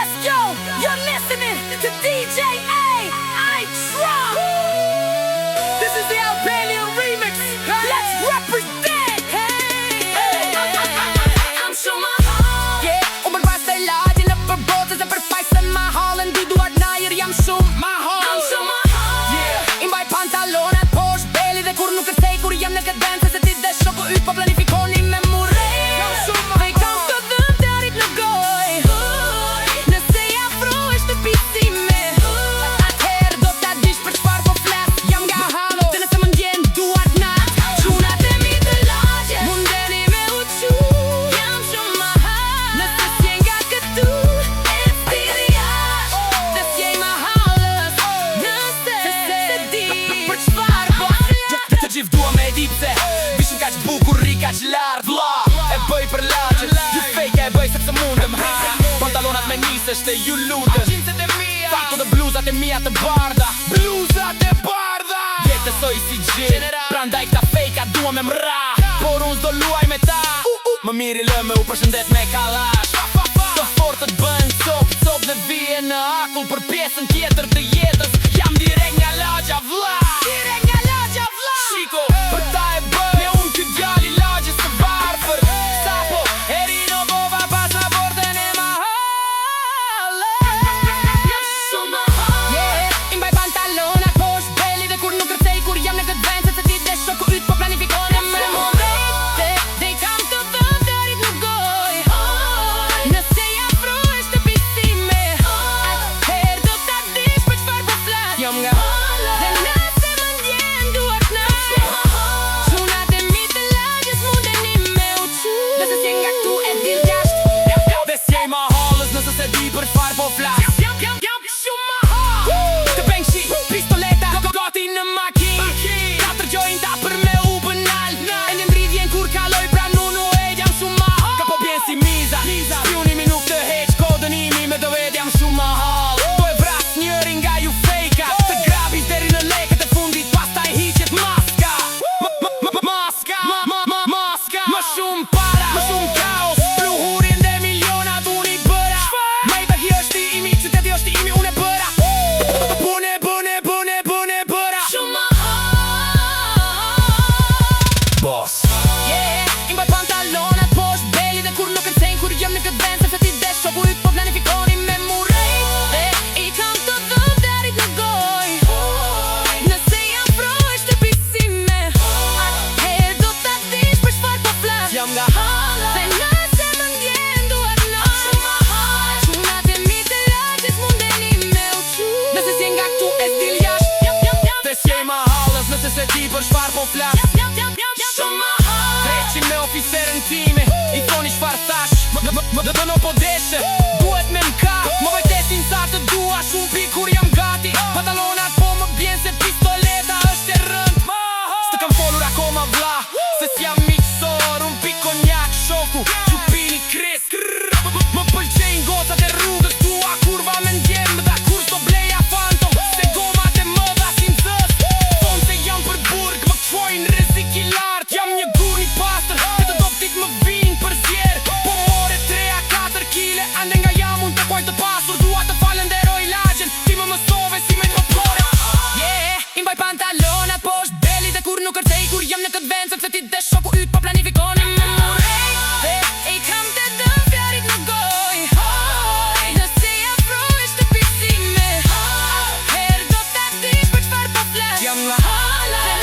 Let's go! You're listening to DJ I-Tron. This is the Albanian remix. Let's represent. Hey, I'm Shuma. Yeah, unë bërë pas të lagje në përbotës e përfajse ma halën di duart najer jam shumë ma halë. I'm Shuma. Yeah, i mbaj pantalonat poshtë beli dhe kur nuk kërcej kur jam në këtë band se ti dhe shoku yt po planifikoni me murej. Dhe i kam të dhëm të arrit në goj nëse ja afrohesh të pisime atëherë do ta dish për çfarë po flas. Jam nga halo dhe nëse më ndjen duart nat çunat e mi të lagje mundeni me u qu. Jam shumë ma halë nëse s'je nga këtu e thirja dhe s'je ma halës nëse se di për çfarë po flas. Të gjithë dua me di pse vishin kaq bukur ri kaq lart vlla e bëj për laçet ju fake e bëj sepse mundem pantalonat me nisesh te ju lutem Jeanset e mia Fakto dhe bluzat e mia të bardha bluzat e bardha jetë soj si gjin prandaj këta fake a dua me mra por unë s'do luaj me ta më miri lë me u përshëndet me kallash të fortët bën cop dhe vjen në akull për pjesën tjetër të jetës jam direkt nga lagja vlla Shiko, për ta e bëj me unë këtë djali lagje së varfër Sapo, e rinovova pasaportën e ma halë Yeah, i mbaj pantalonat poshtë beli dhe kur nuk kërcej kur jam në këtë vend se se ti dhe shoku yt po planifikoni me murej. Dhe i kam të dhëm të arrit në goj nëse ja afrohesh të pisime atëherë do ta dish për çfarë po flas. Jam nga dhe nëse më ndjen duart nat çunat e mi të lagjes mundeni me u qu. Nëse s'je nga këtu e dil gjasht dhe s'jej ma halës nëse se di për çfarë po flas jam shumë ma halë. Të bengshi, pistoleta, gati në makin Katër gjojnë ta për me u bënal E një ndridhjen kur kaloj pra nunu e jam shumë ma halë. Ka po bjen si miza Spionimi nuk të heq kodën imi me dovet jam shumë ma halë Do e vras njëri nga ju fejkat Të grabi deri në leket e fundit pastaj hiqet maska Maska Më shumë para, më shumë kaos Pluhurin dhe milionat unë i bëra Maybach është i imi, qyteti është i imi unë e bëra Bune bëra Shumë ma Boss Yeah, i mbaj pantalonat poshtë beli dhe kur nuk kërcejnë kur jam në këtë vend sepse ti dhe shoku yt po planifikoni me murej. Dhe i kam të dhëm të arrit në goj nëse ja afrohesh të pisime atëherë do ta dish për çfarë po flas. Jam nga halë dhe nëse më ndjen duart nat çunat e mi të lagjes mundeni me u qu. Nëse s'je nga këtu e s'dil jashtë Dhe s'jej ma halës nëse se di për çfarë po flas shumë ma halë. Treqim me oficerën time I thoni çfarë thash Më dëno po deshe Duhet me m'ka Më vajtesin sa të dua Shumë pi kur jam gati Pantalonat po më bjen se pistoleta është e rënd S'të kam folur akoma vlla Se s'jam miqësor Unë pi konjak shoku Që pini kris Më pëlqejnë gocat e rrugës tua Kurva me ndjem Dha kur s'do bleja fantom Se gomat e mëdha si nxës Thonë se jam për burg Më këqojnë rrezik i lartë Jam një gur një pastër E të doptit më vinë për zjerë Po more 3-4 kile Ande nga jam unë të kuaj të pasur Dua të falenderoj lagjen Ti më mësove si me të pore Yeah, i mbaj pantalonat poshtë beli dhe kur nuk kërcej kur jam në këtë vend sepse ti dhe shoku yt po planifikoni me murej. Dhe i kam të dhëm të arrit në goj nëse ja afrohesh të pisime atëherë do ta dish për çfarë po flas. Jam nga halë dhe